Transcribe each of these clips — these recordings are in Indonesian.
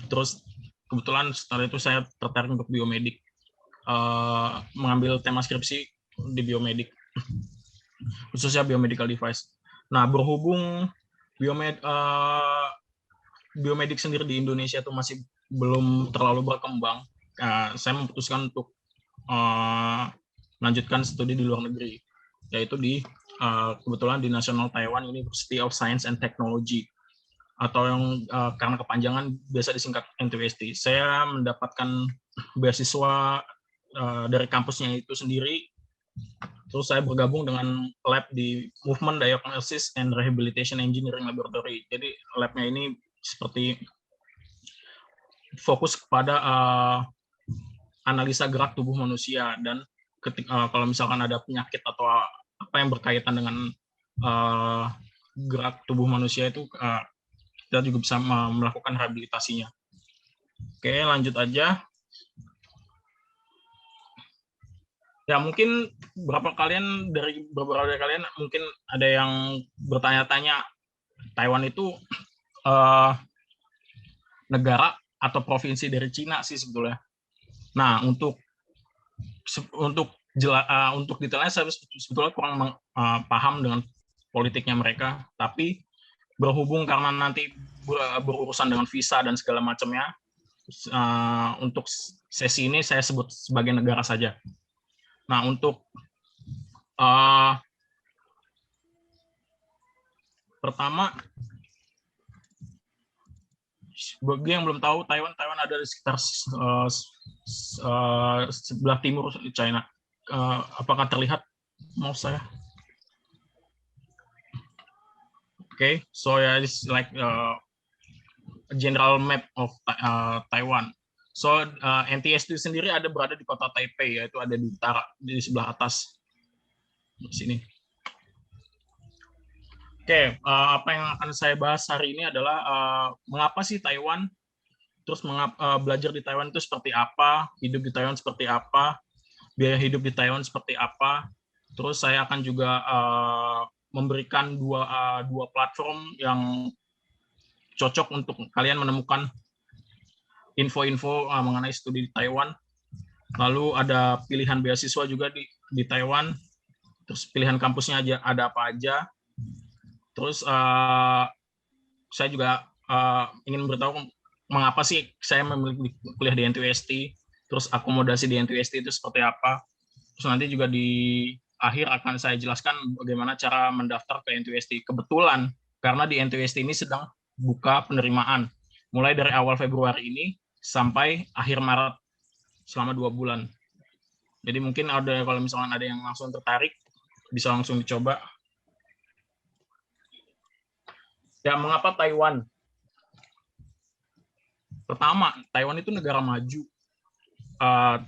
Terus kebetulan setelah itu saya tertarik untuk biomedik, mengambil tema skripsi di biomedik, khususnya biomedical device. Nah, berhubung biomedik sendiri di Indonesia itu masih belum terlalu berkembang, saya memutuskan untuk melanjutkan studi di luar negeri, yaitu kebetulan di National Taiwan University of Science and Technology, atau yang karena kepanjangan biasa disingkat NTUST. Saya mendapatkan beasiswa dari kampusnya itu sendiri. Terus saya bergabung dengan lab di Movement Diagnosis and Rehabilitation Engineering Laboratory. Jadi labnya ini seperti fokus kepada analisa gerak tubuh manusia, dan kalau misalkan ada penyakit atau apa yang berkaitan dengan gerak tubuh manusia itu, kita juga bisa melakukan rehabilitasinya. Oke, lanjut aja. Ya, mungkin beberapa dari kalian mungkin ada yang bertanya-tanya, Taiwan itu negara atau provinsi dari Cina sih sebetulnya. Nah, untuk detailnya saya sebetulnya kurang paham dengan politiknya mereka, tapi berhubung karena nanti berurusan dengan visa dan segala macamnya, untuk sesi ini saya sebut sebagai negara saja. Nah, untuk pertama, bagi yang belum tahu, Taiwan ada di sekitar sebelah timur China. Apakah terlihat mouse saya? Okay, so yeah, it's like a general map of Taiwan. So NTS itu sendiri berada di kota Taipei, yaitu ada di utara, di sebelah atas di sini. Oke, apa yang akan saya bahas hari ini adalah mengapa sih Taiwan, terus belajar di Taiwan itu seperti apa, hidup di Taiwan seperti apa, biaya hidup di Taiwan seperti apa. Terus saya akan juga memberikan dua platform yang cocok untuk kalian menemukan info-info mengenai studi di Taiwan. Lalu ada pilihan beasiswa juga di Taiwan. Terus pilihan kampusnya ada apa aja. Terus saya juga ingin memberitahu mengapa sih saya memilih kuliah di NTUST. Terus akomodasi di NTUST itu seperti apa. Terus nanti juga di akhir akan saya jelaskan bagaimana cara mendaftar ke NTUST. Kebetulan karena di NTUST ini sedang buka penerimaan mulai dari awal Februari ini sampai akhir Maret, selama 2 bulan. Jadi mungkin kalau misalkan ada yang langsung tertarik, bisa langsung dicoba. Ya, mengapa Taiwan? Pertama, Taiwan itu negara maju,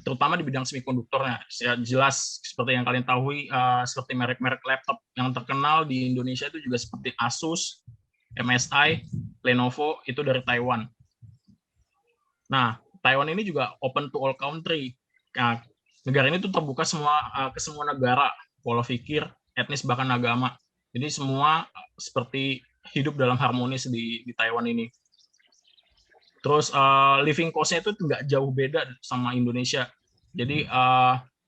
terutama di bidang semikonduktornya. Jelas seperti yang kalian tahu, seperti merek-merek laptop yang terkenal di Indonesia itu juga seperti Asus, MSI, Lenovo, itu dari Taiwan. Nah, Taiwan ini juga open to all country. Nah, negara ini tuh terbuka ke semua negara, pola pikir, etnis, bahkan agama. Jadi semua seperti hidup dalam harmonis di Taiwan ini. Terus living cost-nya itu nggak jauh beda sama Indonesia. Jadi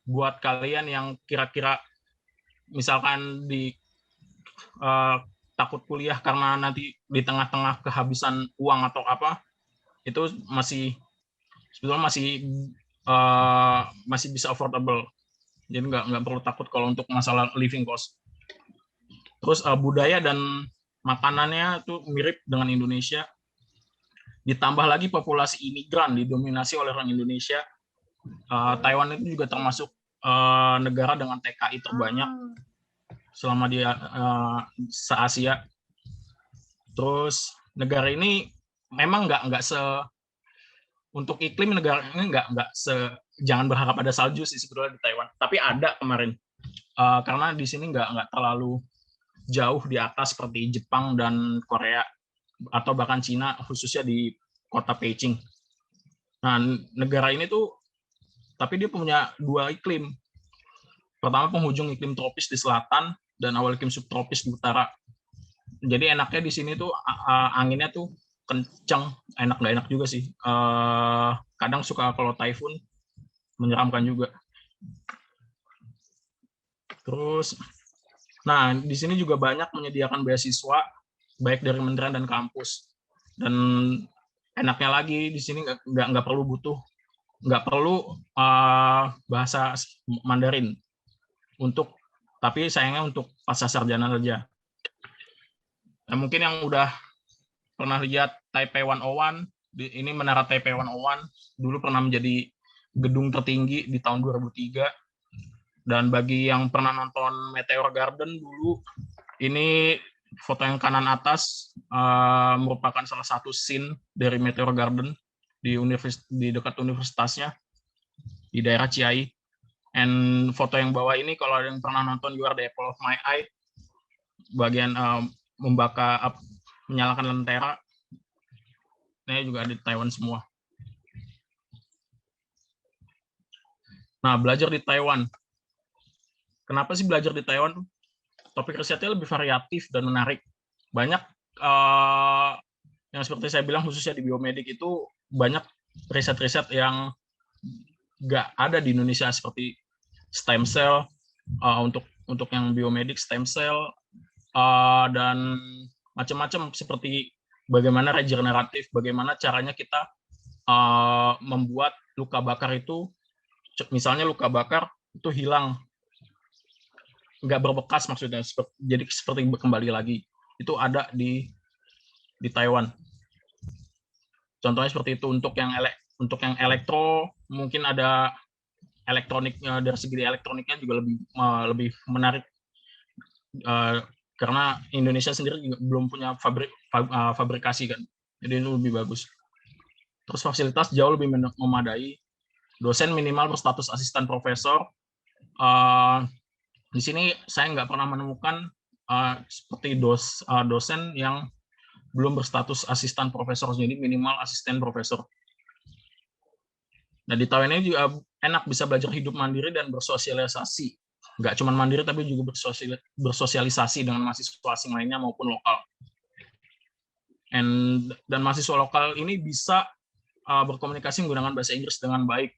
buat kalian yang kira-kira misalkan takut kuliah karena nanti di tengah-tengah kehabisan uang atau apa, itu sebetulnya masih bisa affordable. Jadi nggak perlu takut kalau untuk masalah living cost. Terus budaya dan makanannya itu mirip dengan Indonesia. Ditambah lagi populasi imigran didominasi oleh orang Indonesia. Taiwan itu juga termasuk negara dengan TKI terbanyak selama di se-Asia. Terus negara ini memang nggak untuk iklim, negara ini jangan berharap ada salju sih sebetulnya di Taiwan. Tapi ada kemarin, karena di sini nggak terlalu jauh di atas seperti Jepang dan Korea atau bahkan Cina, khususnya di kota Beijing. Nah, negara ini tuh tapi dia punya dua iklim. Pertama, penghujung iklim tropis di selatan dan awal iklim subtropis di utara. Jadi enaknya di sini tuh anginnya tuh kencang, enak nggak enak juga sih. Kadang suka kalau typhoon menyeramkan juga. Terus, nah di sini juga banyak menyediakan beasiswa baik dari kementerian dan kampus. Dan enaknya lagi di sini nggak perlu bahasa Mandarin tapi sayangnya untuk pasca sarjana saja. Nah, mungkin yang udah pernah lihat Taipei 101, ini menara Taipei 101 dulu pernah menjadi gedung tertinggi di tahun 2003. Dan bagi yang pernah nonton Meteor Garden dulu, ini foto yang kanan atas merupakan salah satu scene dari Meteor Garden di dekat universitasnya di daerah Chiai. And foto yang bawah ini kalau ada yang pernah nonton You Are the Apple of My Eye, bagian menyalakan lentera, ini juga ada di Taiwan semua. Nah, belajar di Taiwan. Kenapa sih belajar di Taiwan? Topik risetnya lebih variatif dan menarik. Banyak yang seperti saya bilang, khususnya di biomedik itu banyak riset-riset yang nggak ada di Indonesia, seperti stem cell, untuk yang biomedik stem cell, dan macam-macam, seperti bagaimana regeneratif, bagaimana caranya kita membuat luka bakar itu, misalnya luka bakar itu hilang, nggak berbekas maksudnya, jadi seperti kembali lagi. Itu ada di Taiwan. Contohnya seperti itu. Untuk yang elektro, mungkin ada elektroniknya, dari segi elektroniknya juga lebih menarik, karena Indonesia sendiri juga belum punya fabrikasi kan, jadi itu lebih bagus. Terus fasilitas jauh lebih memadai, dosen minimal berstatus asisten profesor. Di sini saya nggak pernah menemukan seperti dosen yang belum berstatus asisten profesor, jadi minimal asisten profesor. Nah, di Taiwan ini juga enak, bisa belajar hidup mandiri dan bersosialisasi. Nggak cuma mandiri, tapi juga bersosialisasi dengan mahasiswa asing lainnya maupun lokal. Dan mahasiswa lokal ini bisa berkomunikasi menggunakan bahasa Inggris dengan baik.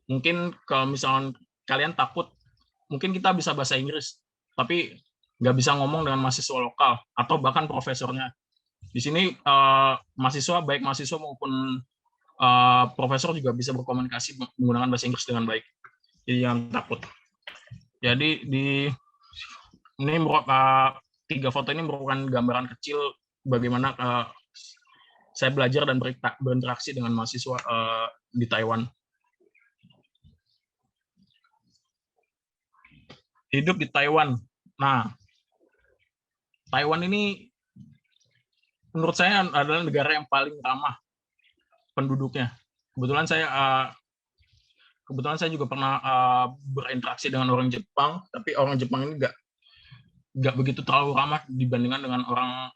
Mungkin kalau misalnya kalian takut, mungkin kita bisa bahasa Inggris, tapi nggak bisa ngomong dengan mahasiswa lokal atau bahkan profesornya. Di sini baik mahasiswa maupun profesor juga bisa berkomunikasi menggunakan bahasa Inggris dengan baik. Jadi jangan takut. Jadi ini 3 foto ini merupakan gambaran kecil bagaimana saya belajar dan berinteraksi dengan mahasiswa di Taiwan. Hidup di Taiwan. Nah, Taiwan ini menurut saya adalah negara yang paling ramah penduduknya. Kebetulan saya juga pernah berinteraksi dengan orang Jepang, tapi orang Jepang ini nggak begitu terlalu ramah dibandingkan dengan orang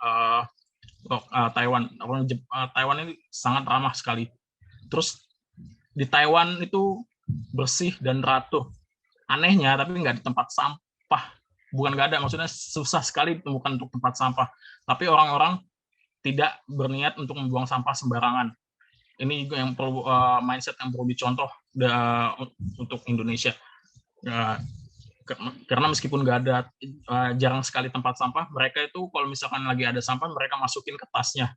Taiwan. Orang Taiwan ini sangat ramah sekali. Terus di Taiwan itu bersih dan teratur. Anehnya, tapi nggak di tempat sampah. Bukan nggak ada, maksudnya susah sekali ditemukan untuk tempat sampah. Tapi orang-orang tidak berniat untuk membuang sampah sembarangan. Ini juga yang perlu mindset yang perlu dicontoh untuk Indonesia. Karena meskipun nggak ada, jarang sekali tempat sampah, mereka itu kalau misalkan lagi ada sampah, mereka masukin ke tasnya.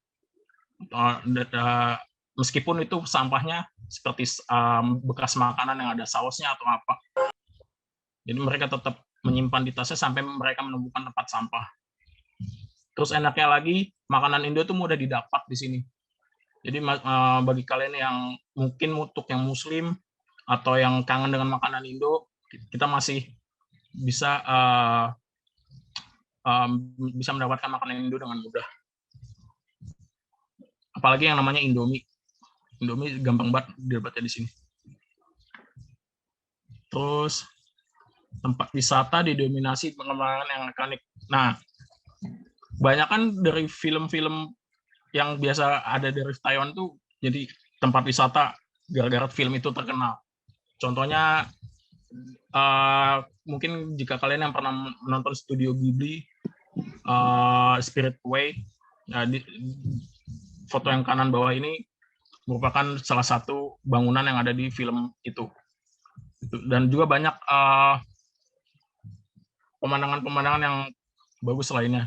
Meskipun itu sampahnya seperti bekas makanan yang ada sausnya atau apa. Jadi mereka tetap menyimpan di tasnya sampai mereka menemukan tempat sampah. Terus enaknya lagi, makanan Indo itu mudah didapat di sini. Jadi bagi kalian yang mungkin untuk yang Muslim atau yang kangen dengan makanan Indo, kita masih bisa mendapatkan makanan Indo dengan mudah. Apalagi yang namanya Indomie. Indomie gampang banget didapatnya di sini. Terus tempat wisata didominasi pengembangan yang ikonik. Nah, banyak kan dari film-film yang biasa ada dari Taiwan tuh jadi tempat wisata gara-gara film itu terkenal. Contohnya mungkin jika kalian yang pernah menonton Studio Ghibli, Spirit Way, foto yang kanan bawah ini merupakan salah satu bangunan yang ada di film itu. Dan juga banyak pemandangan-pemandangan yang bagus lainnya.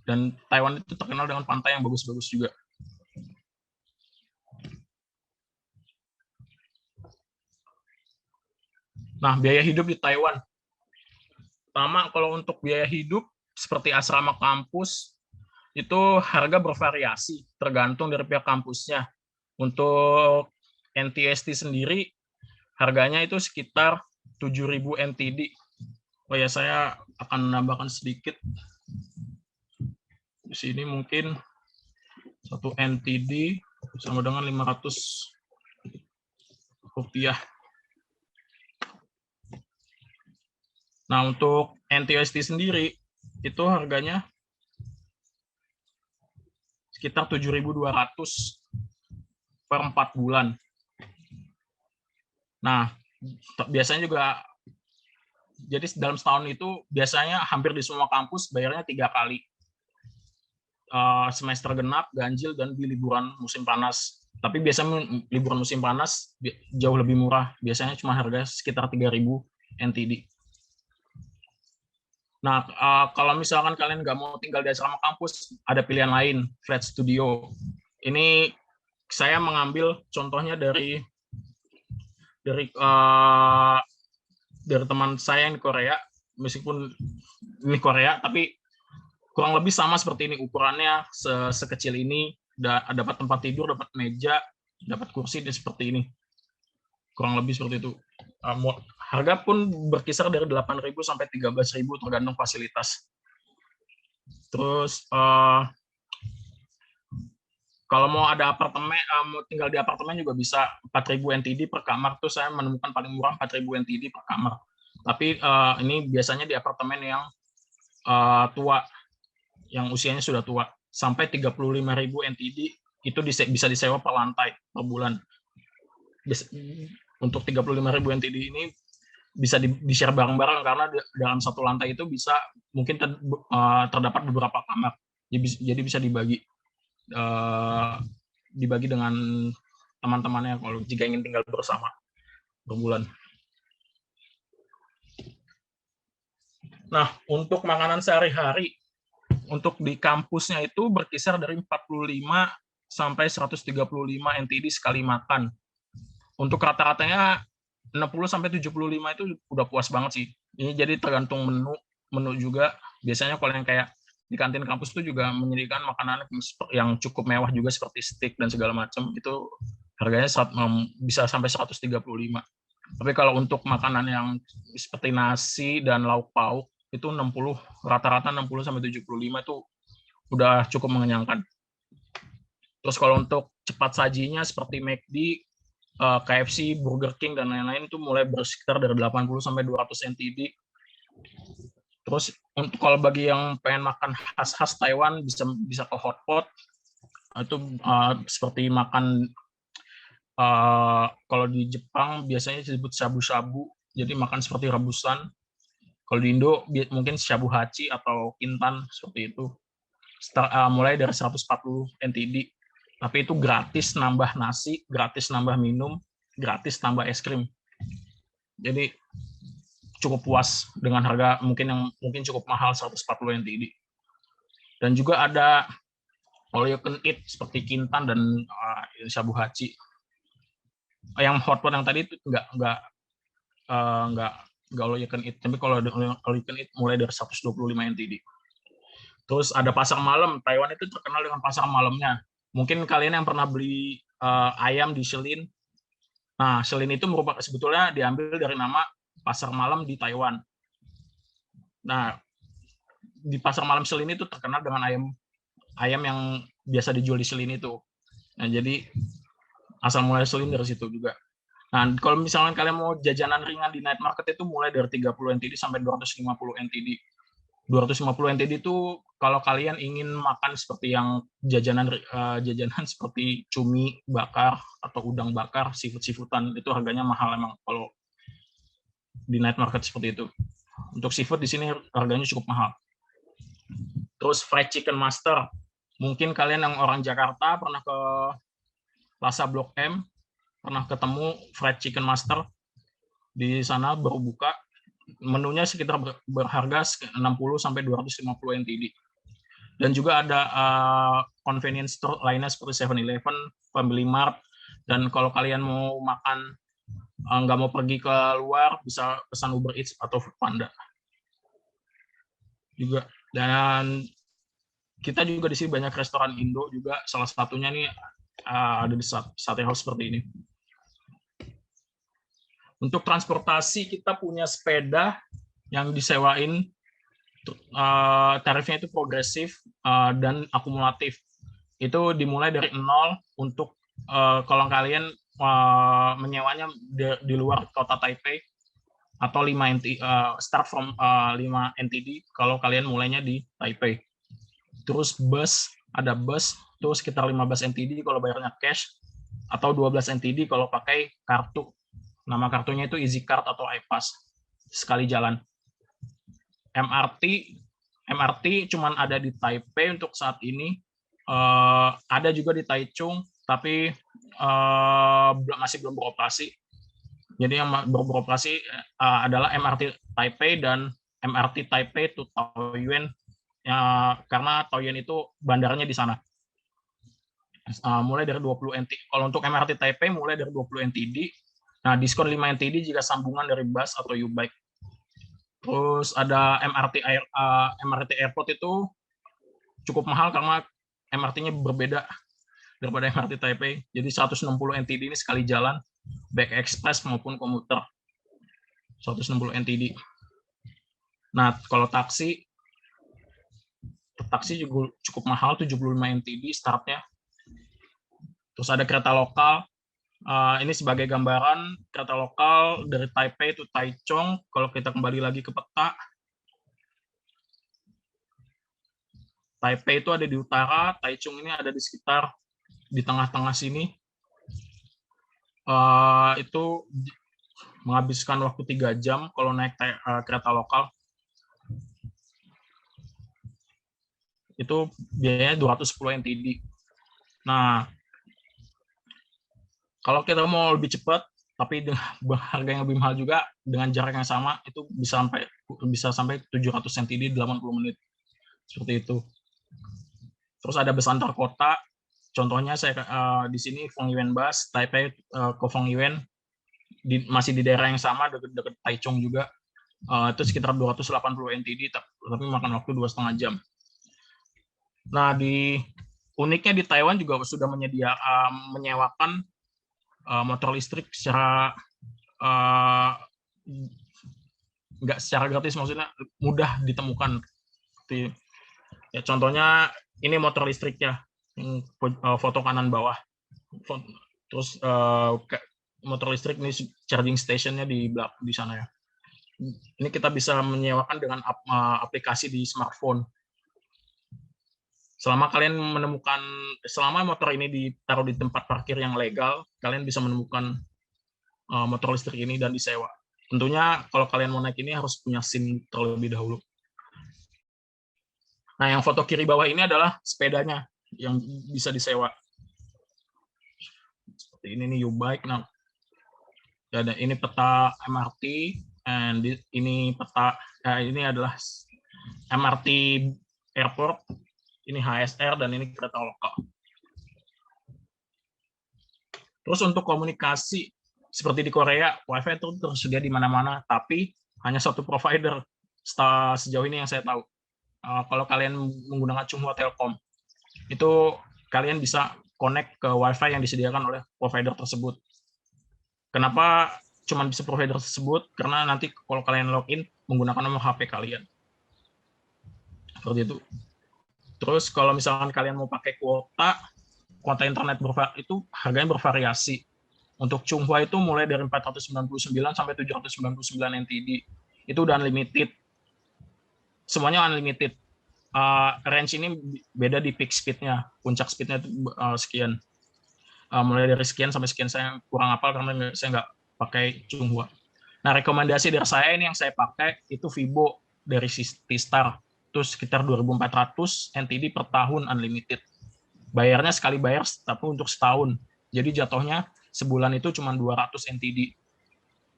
Dan Taiwan itu terkenal dengan pantai yang bagus-bagus juga. Nah, biaya hidup di Taiwan. Pertama, kalau untuk biaya hidup seperti asrama kampus itu harga bervariasi tergantung dari pihak kampusnya. Untuk NTST sendiri harganya itu sekitar 7.000 NTD. Oh ya, saya akan menambahkan sedikit. Di sini mungkin 1 NTD sama dengan 500 rupiah. Nah, untuk NTST sendiri itu harganya sekitar 7.200 per 4 bulan. Nah, biasanya juga, jadi dalam setahun itu biasanya hampir di semua kampus bayarnya 3 kali. Semester genap, ganjil, dan di liburan musim panas. Tapi biasanya liburan musim panas jauh lebih murah. Biasanya cuma harga sekitar 3.000 NTD. Nah, kalau misalkan kalian nggak mau tinggal di asrama kampus, ada pilihan lain, flat studio. Ini saya mengambil contohnya dari teman saya yang di Korea, meskipun ini Korea, tapi kurang lebih sama seperti ini, ukurannya sekecil ini, dapat tempat tidur, dapat meja, dapat kursi, dan seperti ini. Kurang lebih seperti itu. Harga pun berkisar dari 8.000 sampai 13.000 tergantung fasilitas. Terus kalau mau ada apartemen, mau tinggal di apartemen juga bisa 4.000 NTD per kamar. Tuh saya menemukan paling murah 4.000 NTD per kamar. Tapi ini biasanya di apartemen yang tua, yang usianya sudah tua, sampai 35.000 NTD itu bisa disewa per lantai per bulan. Untuk 35.000 NTD ini bisa di-share bareng-bareng karena dalam satu lantai itu bisa mungkin terdapat beberapa kamar. Jadi bisa dibagi dengan teman-temannya kalau jika ingin tinggal bersama per bulan. Nah, untuk makanan sehari-hari untuk di kampusnya itu berkisar dari 45 sampai 135 NTD sekali makan. Untuk rata-ratanya 60 sampai 75 itu udah puas banget sih. Ini jadi tergantung menu juga. Biasanya kalau yang kayak di kantin kampus itu juga menyediakan makanan yang cukup mewah juga seperti steak dan segala macam. Itu harganya bisa sampai 135. Tapi kalau untuk makanan yang seperti nasi dan lauk pauk itu 60, rata-rata 60 sampai 75 itu udah cukup mengenyangkan. Terus kalau untuk cepat sajinya seperti McD, KFC, Burger King dan lain-lain itu mulai bersekitar dari 80 sampai 200 NTD. Terus untuk kalau bagi yang pengen makan khas-khas Taiwan bisa ke hotpot. Itu seperti makan kalau di Jepang biasanya disebut shabu-shabu. Jadi makan seperti rebusan. Kalau di Indo mungkin shabu hachi atau kintan seperti itu. Mulai dari 140 NTD. Tapi itu gratis nambah nasi, gratis nambah minum, gratis tambah es krim. Jadi cukup puas dengan harga mungkin cukup mahal 140 NTD. Dan juga ada all you can eat seperti kintan dan shabu hachi. Yang hotpot yang tadi itu enggak all you can eat, tapi kalau all you can eat mulai dari 125 NTD. Terus ada pasar malam. Taiwan itu terkenal dengan pasar malamnya. Mungkin kalian yang pernah beli ayam di Shilin. Nah, Shilin itu merupakan sebetulnya diambil dari nama pasar malam di Taiwan. Nah, di pasar malam Shilin itu terkenal dengan ayam yang biasa dijual di Shilin itu. Nah, jadi asal mulai Shilin dari situ juga. Nah, kalau misalnya kalian mau jajanan ringan di night market itu mulai dari 30 NTD sampai 250 NTD. 250 NTD itu kalau kalian ingin makan seperti yang jajanan seperti cumi bakar atau udang bakar, seafood-seafoodan, itu harganya mahal emang kalau di night market seperti itu. Untuk seafood di sini harganya cukup mahal. Terus fried chicken master. Mungkin kalian yang orang Jakarta pernah ke Plaza Blok M, pernah ketemu Fried Chicken Master. Di sana baru buka, menunya sekitar berharga 60 sampai 250 NTD. Dan juga ada convenience store lainnya seperti 7-Eleven, Family Mart, dan kalau kalian mau makan nggak mau pergi ke luar, bisa pesan Uber Eats atau Foodpanda juga. Dan kita juga di sini banyak restoran Indo juga, salah satunya nih ada di Sate House seperti ini. Untuk transportasi kita punya sepeda yang disewain, tarifnya itu progresif dan akumulatif. Itu dimulai dari 0 untuk kalau kalian menyewanya di luar kota Taipei, atau 5 NTD, start from 5 NTD kalau kalian mulainya di Taipei. Terus bus, ada bus itu sekitar 15 NTD kalau bayarnya cash, atau 12 NTD kalau pakai kartu. Nama kartunya itu EasyCard atau iPass, sekali jalan. MRT cuman ada di Taipei untuk saat ini, ada juga di Taichung, tapi masih belum beroperasi. Jadi yang beroperasi adalah MRT Taipei dan MRT Taipei to Taoyuan, karena Taoyuan itu bandaranya di sana. Mulai dari 20 NTD. Kalau untuk MRT Taipei mulai dari 20 NTD. Nah, diskon 5 NTD jika sambungan dari bus atau U-Bike. Terus ada MRT Airport itu cukup mahal karena MRT-nya berbeda daripada MRT Taipei. Jadi 160 NTD ini sekali jalan, baik express maupun komuter. 160 NTD. Nah, kalau taksi juga cukup mahal, 75 NTD startnya. Terus ada kereta lokal. Ini sebagai gambaran kereta lokal dari Taipei to Taichung. Kalau kita kembali lagi ke peta, Taipei itu ada di utara, Taichung ini ada di sekitar di tengah-tengah sini. Itu menghabiskan waktu 3 jam kalau naik kereta lokal. Itu biayanya 210 NTD. Nah, kalau kita mau lebih cepat, tapi dengan harga yang lebih mahal juga, dengan jarak yang sama, itu bisa sampai 700 NTD 80 menit. Seperti itu. Terus ada bus antar kota. Contohnya saya di sini Fongyuan Bus, Taipei ke Fongyuan, masih di daerah yang sama, dekat Taichung juga. Itu sekitar 280 NTD, tapi makan waktu 2,5 jam. Nah, uniknya di Taiwan juga sudah menyewakan motor listrik secara nggak secara gratis, maksudnya mudah ditemukan. Ya, contohnya ini motor listriknya, foto kanan bawah. Terus motor listrik ini charging stationnya di sana ya. Ini kita bisa menyewakan dengan aplikasi di smartphone. Selama motor ini ditaruh di tempat parkir yang legal, kalian bisa menemukan motor listrik ini dan disewa. Tentunya kalau kalian mau naik ini harus punya SIM terlebih dahulu. Nah, yang foto kiri bawah ini adalah sepedanya yang bisa disewa. Seperti ini nih, U-Bike. Nah, dan ini peta MRT, dan ini ini adalah MRT Airport. Ini HSR dan ini kereta lokal. Terus untuk komunikasi, seperti di Korea, WiFi itu tersedia di mana-mana, tapi hanya satu provider sejauh ini yang saya tahu. Kalau kalian menggunakan Chunghwa Telkom, itu kalian bisa connect ke WiFi yang disediakan oleh provider tersebut. Kenapa cuma bisa provider tersebut? Karena nanti kalau kalian login menggunakan nomor HP kalian. Seperti itu. Terus kalau misalkan kalian mau pakai kuota internet itu harganya bervariasi. Untuk Chunghwa itu mulai dari 499 sampai 799 NTD. Itu udah unlimited. Semuanya unlimited. Range ini beda di peak speed-nya. Puncak speed-nya itu sekian. Mulai dari sekian sampai sekian, saya kurang hafal karena saya nggak pakai Chunghwa. Nah, rekomendasi dari saya ini yang saya pakai itu Vibo dari T-Star. Itu itu sekitar 2.400 NTD per tahun unlimited. Bayarnya sekali bayar tapi untuk setahun. Jadi jatuhnya sebulan itu cuma 200 NTD.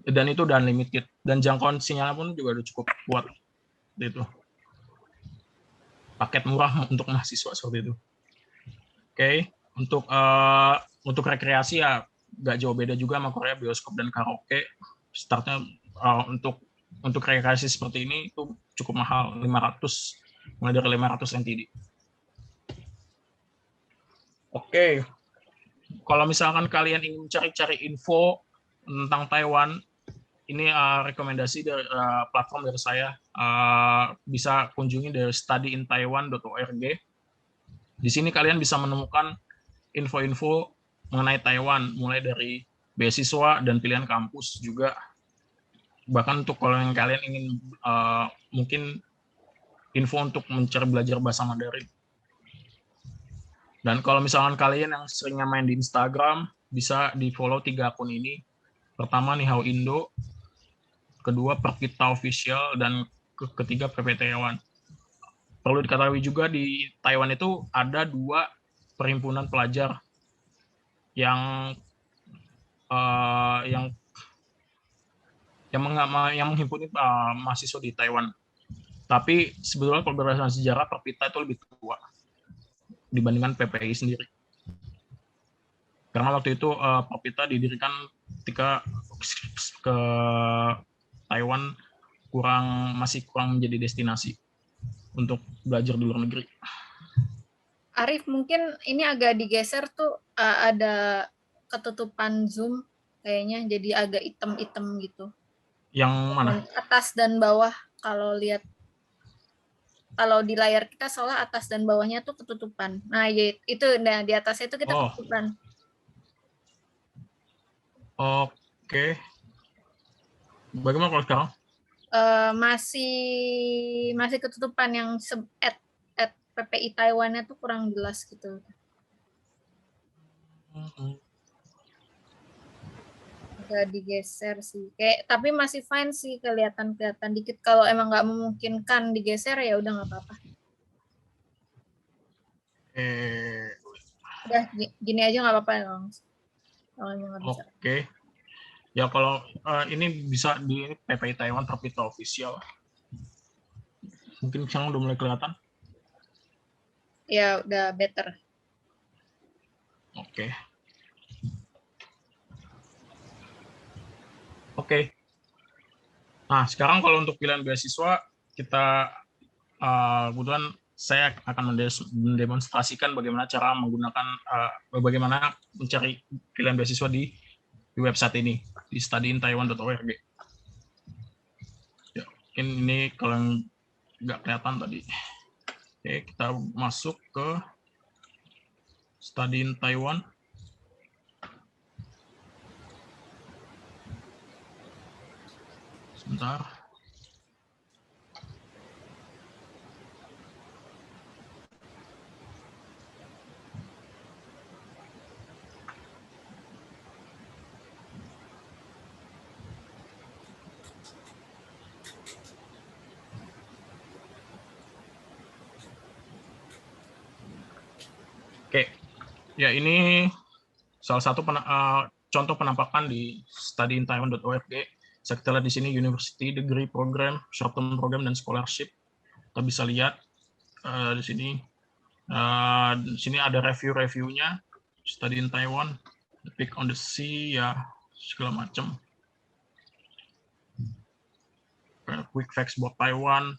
Dan itu udah unlimited. Dan jangkauan sinyalnya pun juga udah cukup kuat. Itu. Paket murah untuk mahasiswa seperti itu. Oke, untuk rekreasi ya nggak jauh beda juga sama Korea, bioskop dan karaoke. Startnya untuk rekreasi seperti ini itu cukup mahal, 500, mulai dari 500 NTD. Oke, kalau misalkan kalian ingin cari-cari info tentang Taiwan, ini rekomendasi dari platform dari saya. Bisa kunjungi dari studyintaiwan.org. Di sini kalian bisa menemukan info-info mengenai Taiwan, mulai dari beasiswa dan pilihan kampus juga. Bahkan untuk kalau yang kalian ingin mungkin info untuk mencari belajar bahasa Mandarin. Dan kalau misalkan kalian yang seringnya main di Instagram, bisa di-follow 3 akun ini. Pertama Nihao Indo, kedua Perkita Official, dan ketiga PP Taiwan. Perlu diketahui juga di Taiwan itu ada 2 perhimpunan pelajar yang menghimpun mahasiswa di Taiwan. Tapi sebetulnya kalau berdasarkan sejarah, Perpita itu lebih tua dibandingkan PPI sendiri. Karena waktu itu Perpita didirikan ketika ke Taiwan masih kurang menjadi destinasi untuk belajar di luar negeri. Arif, mungkin ini agak digeser tuh, ada ketutupan Zoom kayaknya, jadi agak hitam-hitam gitu. Yang mana? Atas dan bawah, kalau lihat, kalau di layar kita soalnya atas dan bawahnya tuh ketutupan. Nah, itu, nah di atasnya itu kita ketutupan. Oke. Bagaimana kalau sekarang? Masih ketutupan, yang at PPI Taiwan-nya tuh kurang jelas gitu. Agak digeser sih, kayak, tapi masih fine sih, kelihatan dikit. Kalau emang nggak memungkinkan digeser ya udah nggak apa-apa. Udah gini aja nggak apa-apa ya, kalau emang nggak bisa. Oke. Ya kalau ini bisa di PPI Taiwan Perpita Official. Mungkin sekarang udah mulai kelihatan. Ya udah better. Oke. Oke. Nah, sekarang kalau untuk pilihan beasiswa, kita kebetulan saya akan mendemonstrasikan bagaimana cara menggunakan, bagaimana mencari pilihan beasiswa di website ini, di studyintaiwan.org. Ya, ini kalau yang nggak kelihatan tadi. Oke, kita masuk ke Study in Taiwan. Sebentar. Oke, ya ini salah satu contoh penampakan di studyintaiwan.org. Saya lihat di sini University Degree Program, Short Term Program, dan Scholarship. Kita bisa lihat di sini. Di sini ada review-reviewnya. Study in Taiwan, The Peak on the Sea, ya segala macam. Quick facts about Taiwan,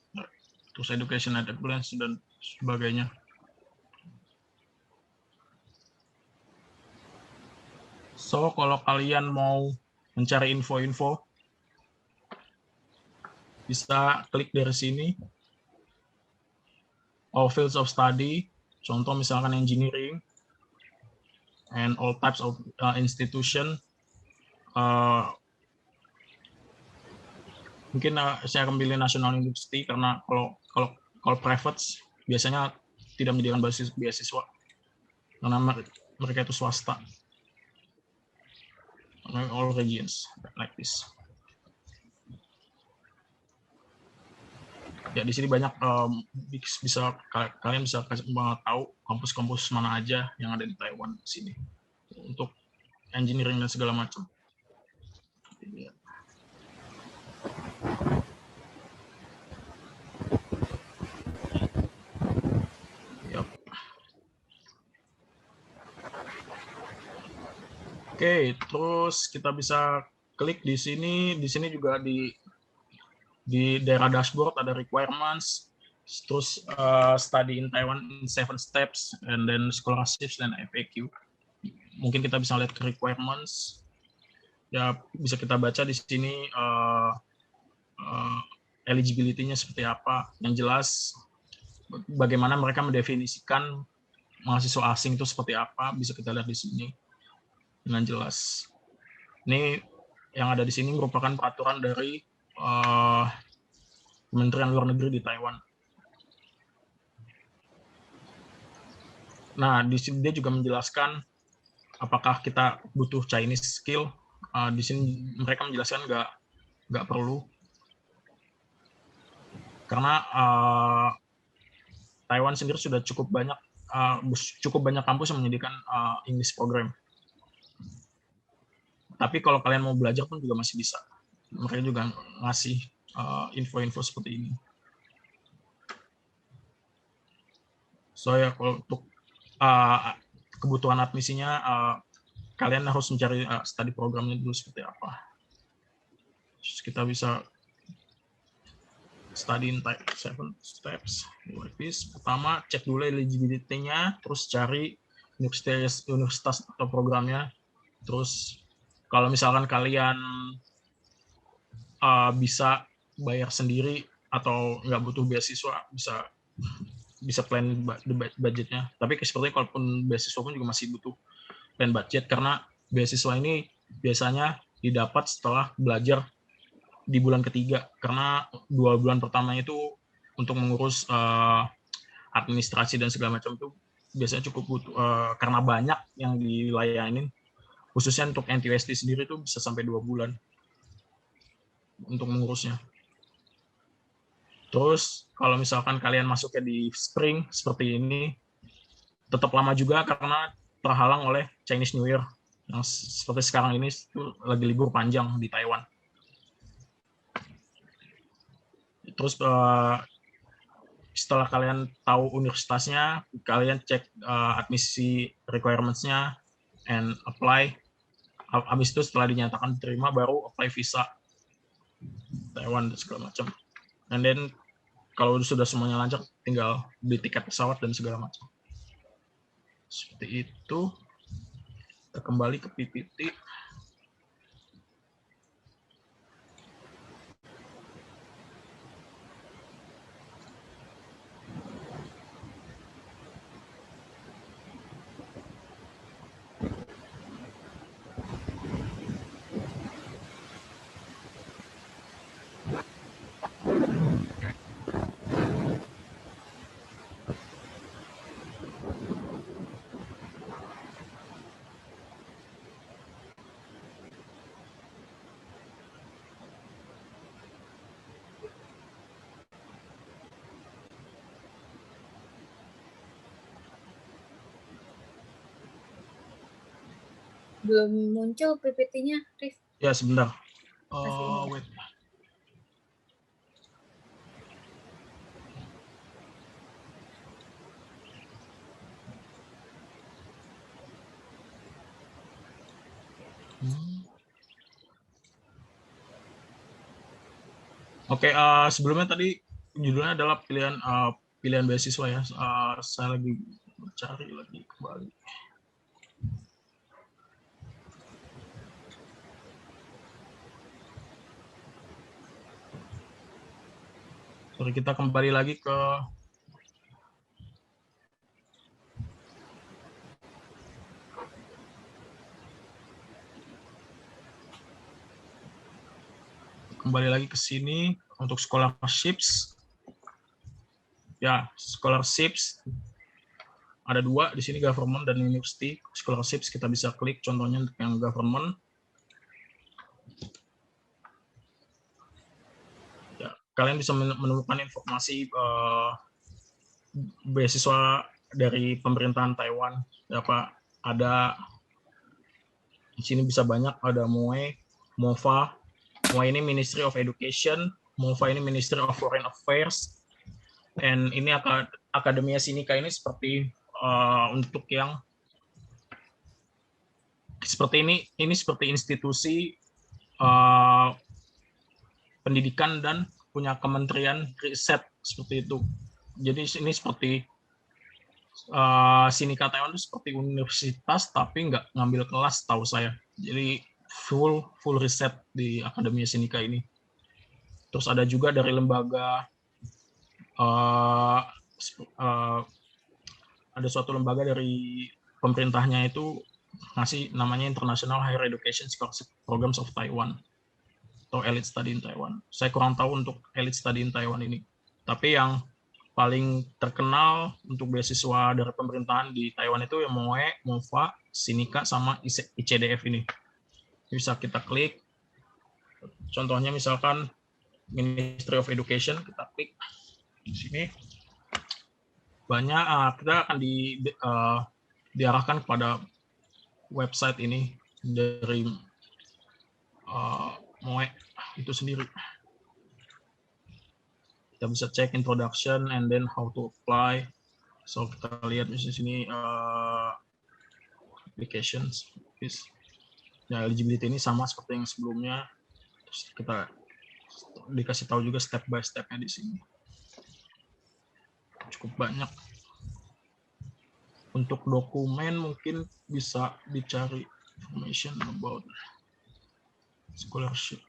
terus education at a glance, dan sebagainya. So, kalau kalian mau mencari info-info, bisa klik dari sini. All fields of study, contoh misalkan engineering, and all types of institution. Mungkin saya akan pilih National University karena kalau private biasanya tidak menyediakan beasiswa karena mereka itu swasta. All regions like this. Ya di sini banyak bisa kalian bisa tahu kampus-kampus mana aja yang ada di Taiwan di sini untuk engineering dan segala macam. Yep. Oke, terus kita bisa klik di sini. Di sini juga di daerah dashboard ada requirements, terus study in Taiwan in 7 steps, and then scholarships dan FAQ. Mungkin kita bisa lihat ke requirements. Ya bisa kita baca di sini eligibility-nya seperti apa. Yang jelas bagaimana mereka mendefinisikan mahasiswa asing itu seperti apa, bisa kita lihat di sini dengan jelas. Ini yang ada di sini merupakan peraturan dari Kementerian Luar Negeri di Taiwan. Nah, di sini dia juga menjelaskan apakah kita butuh Chinese skill. Di sini mereka menjelaskan nggak perlu, karena Taiwan sendiri sudah cukup banyak kampus yang menyediakan English program. Tapi kalau kalian mau belajar pun juga masih bisa. Mereka juga ngasih info-info seperti ini. So ya kalau untuk kebutuhan admisinya kalian harus mencari study programnya dulu seperti apa. Terus kita bisa study in 7 steps like this. Pertama, cek dulu eligibility-nya, terus cari universitas atau programnya. Terus kalau misalkan kalian bisa bayar sendiri atau nggak butuh beasiswa, bisa plan budgetnya. Tapi sepertinya kalaupun beasiswa pun juga masih butuh plan budget, karena beasiswa ini biasanya didapat setelah belajar di bulan ketiga, karena 2 bulan pertama itu untuk mengurus administrasi dan segala macam itu biasanya cukup butuh, karena banyak yang dilayanin, khususnya untuk NTUSD sendiri itu bisa sampai 2 bulan untuk mengurusnya. Terus kalau misalkan kalian masuknya di spring seperti ini, tetap lama juga karena terhalang oleh Chinese New Year, yang seperti sekarang ini itu lagi libur panjang di Taiwan. Terus setelah kalian tahu universitasnya, kalian cek admisi requirements-nya and apply. Habis itu setelah dinyatakan diterima baru apply visa Taiwan dan segala macam. And then kalau sudah semuanya lancar, tinggal beli tiket pesawat dan segala macam. Seperti itu. Kita kembali ke PPT. Belum muncul PPT-nya, Rif. Ya, sebentar. Wait. Oke, sebelumnya tadi judulnya adalah pilihan beasiswa ya. Saya lagi mencari lagi kembali. Sorry, kita kembali lagi ke sini untuk scholarships. Ya, scholarships ada 2 di sini, government dan university. Scholarships kita bisa klik contohnya untuk yang government. Ya, kalian bisa menemukan informasi beasiswa dari pemerintahan Taiwan. Ada di sini bisa banyak, ada MOE, MOFA. MOE ini Ministry of Education, MOFA ini Ministry of Foreign Affairs. And ini Akademia Sinica ini seperti untuk yang seperti ini seperti institusi pendidikan dan punya kementerian riset seperti itu. Jadi ini seperti Sinica Taiwan itu seperti universitas tapi nggak ngambil kelas, tahu saya. Jadi full riset di Akademia Sinica ini. Terus ada juga dari lembaga ada suatu lembaga dari pemerintahnya itu ngasih namanya International Higher Education Scholarship Programs of Taiwan atau Elite Study in Taiwan. Saya kurang tahu untuk Elite Study in Taiwan ini. Tapi yang paling terkenal untuk beasiswa dari pemerintahan di Taiwan itu yang MOE, MOFA, Sinica, sama ICDF ini. Bisa kita klik. Contohnya misalkan Ministry of Education, kita klik di sini. Banyak kita akan diarahkan kepada website ini dari MOE itu sendiri. Kita bisa cek introduction and then how to apply. So kita lihat di sini applications. Ya, eligibility ini sama seperti yang sebelumnya. Terus kita dikasih tahu juga step by step-nya di sini. Cukup banyak. Untuk dokumen mungkin bisa dicari information about scholarship.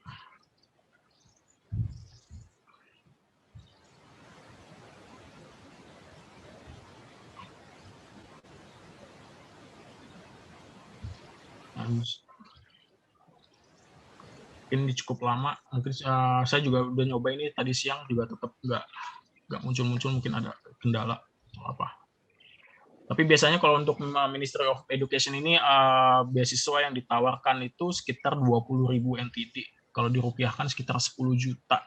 Ini cukup lama, mungkin saya juga udah nyoba ini tadi siang juga tetap nggak muncul, mungkin ada kendala atau apa. Tapi biasanya kalau untuk Ministry of Education ini beasiswa yang ditawarkan itu sekitar 20.000 NTD, kalau dirupiahkan sekitar 10 juta.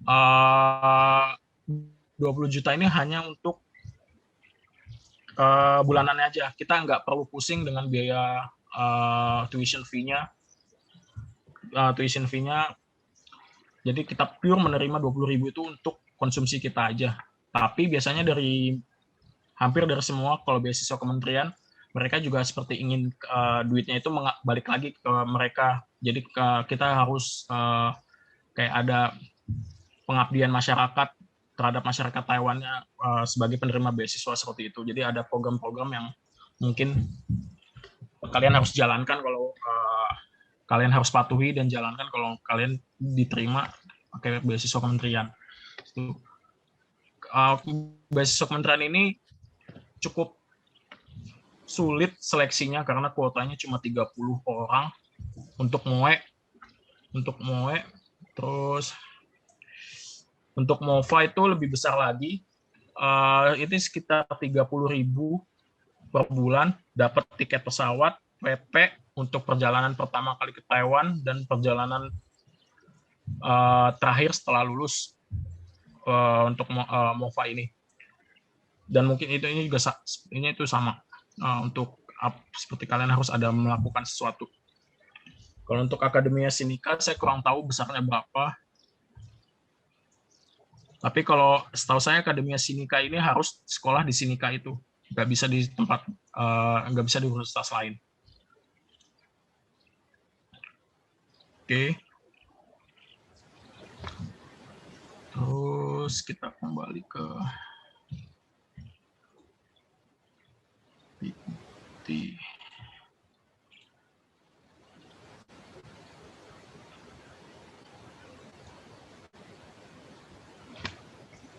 20 juta ini hanya untuk bulanannya aja, kita nggak perlu pusing dengan biaya tuition fee-nya. Jadi kita pure menerima 20.000 itu untuk konsumsi kita aja. Tapi biasanya hampir dari semua kalau beasiswa kementerian, mereka juga seperti ingin duitnya itu balik lagi ke mereka. Jadi kita harus kayak ada pengabdian masyarakat terhadap masyarakat Taiwannya sebagai penerima beasiswa seperti itu. Jadi ada program-program yang mungkin kalian harus jalankan kalau kalian harus patuhi dan jalankan kalau kalian diterima pakai beasiswa kementerian. Beasiswa kementerian ini cukup sulit seleksinya karena kuotanya cuma 30 orang untuk MOE. Terus untuk MOFA itu lebih besar lagi. Itu sekitar 30.000 per bulan, dapat tiket pesawat, PP untuk perjalanan pertama kali ke Taiwan dan perjalanan terakhir setelah lulus untuk MOFA ini. Dan mungkin ini juga sama untuk seperti kalian harus ada melakukan sesuatu. Kalau untuk Akademia Sinica saya kurang tahu besarnya berapa. Tapi kalau setahu saya Akademia Sinica ini harus sekolah di Sinica itu, nggak bisa di tempat nggak bisa di universitas lain. Oke. Terus kita kembali ke PPT.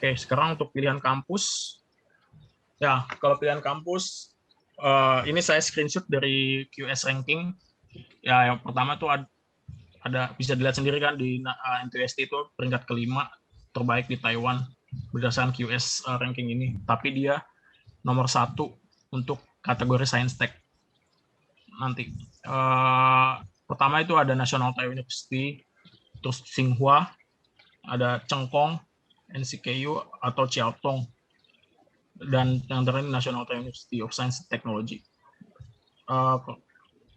Oke, sekarang untuk pilihan kampus. Ya, kalau pilihan kampus, ini saya screenshot dari QS ranking. Ya, yang pertama tuh ada bisa dilihat sendiri kan di NTUST itu peringkat kelima terbaik di Taiwan berdasarkan QS ranking ini. Tapi dia nomor 1 untuk kategori Science Tech. Nanti pertama itu ada National Taiwan University, terus Tsinghua, ada Cengkong, NCKU atau Chiaotong, dan yang terakhir National University of Science and Technology.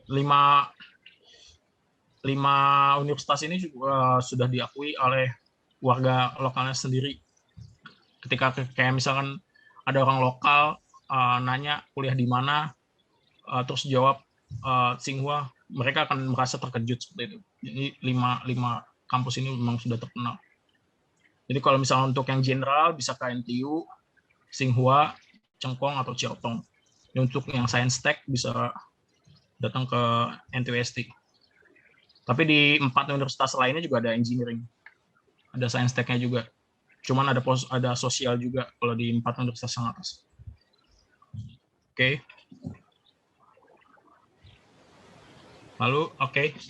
Lima universitas ini juga sudah diakui oleh warga lokalnya sendiri. Ketika kayak misalkan ada orang lokal nanya kuliah di mana, terus jawab Tsinghua, mereka akan merasa terkejut seperti itu. Jadi lima kampus ini memang sudah terkenal. Jadi kalau misalnya untuk yang general bisa ke NTU, Tsinghua, Cengkong atau Chiaotong. Untuk yang Science Tech bisa datang ke NTUST. Tapi di 4 universitas lainnya juga ada engineering, ada Science Tech-nya juga. Cuman ada sosial juga kalau di 4 universitas yang atas. Oke. Lalu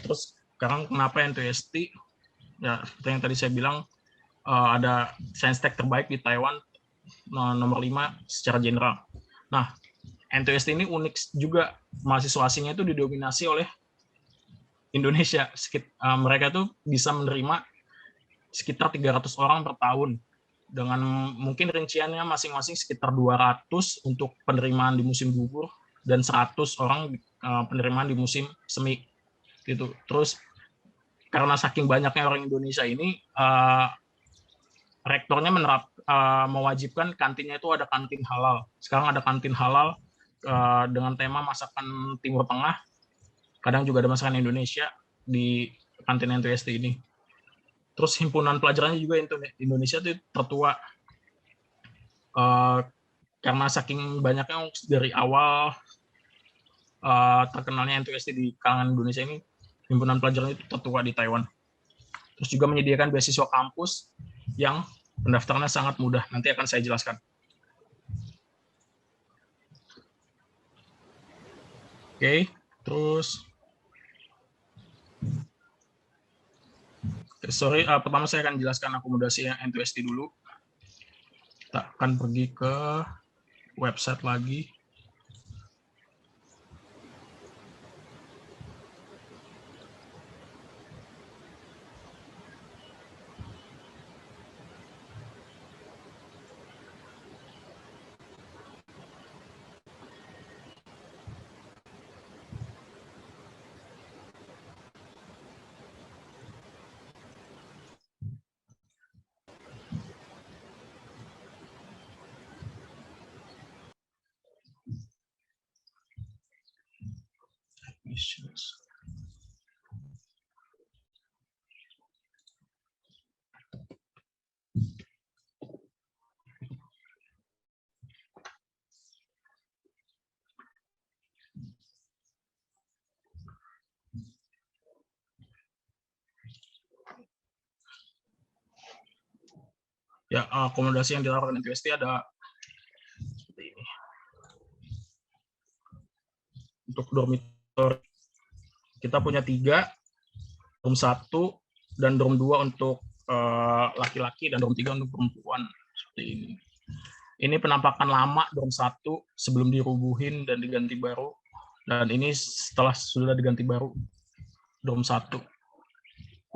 terus sekarang kenapa NTUST? Ya, seperti yang tadi saya bilang, ada Science Tech terbaik di Taiwan, nomor 5 secara general. Nah, NTUST ini unik juga, mahasiswa asingnya itu didominasi oleh Indonesia. Mereka tuh bisa menerima sekitar 300 orang per tahun, dengan mungkin rinciannya masing-masing sekitar 200 untuk penerimaan di musim gugur dan 100 orang penerimaan di musim semi gitu. Terus karena saking banyaknya orang Indonesia ini, rektornya mewajibkan kantinnya itu ada kantin halal. Sekarang ada kantin halal dengan tema masakan Timur Tengah. Kadang juga ada masakan Indonesia di kantin NTUST ini. Terus himpunan pelajarannya juga Indonesia itu tertua. Karena saking banyaknya dari awal terkenalnya NTUST di kalangan Indonesia ini, himpunan pelajaran itu tertua di Taiwan. Terus juga menyediakan beasiswa kampus yang pendaftarannya sangat mudah. Nanti akan saya jelaskan. Oke, terus pertama saya akan jelaskan akomodasi yang NTUST dulu. Kita akan pergi ke website lagi. Ya, akomodasi yang ditawarkan NTUST ada seperti ini. Untuk dormitory kita punya 3, dorm 1 dan dorm 2 untuk laki-laki dan dorm 3 untuk perempuan. Seperti ini. Ini penampakan lama dorm 1 sebelum dirubuhin dan diganti baru. Dan ini setelah sudah diganti baru dorm 1.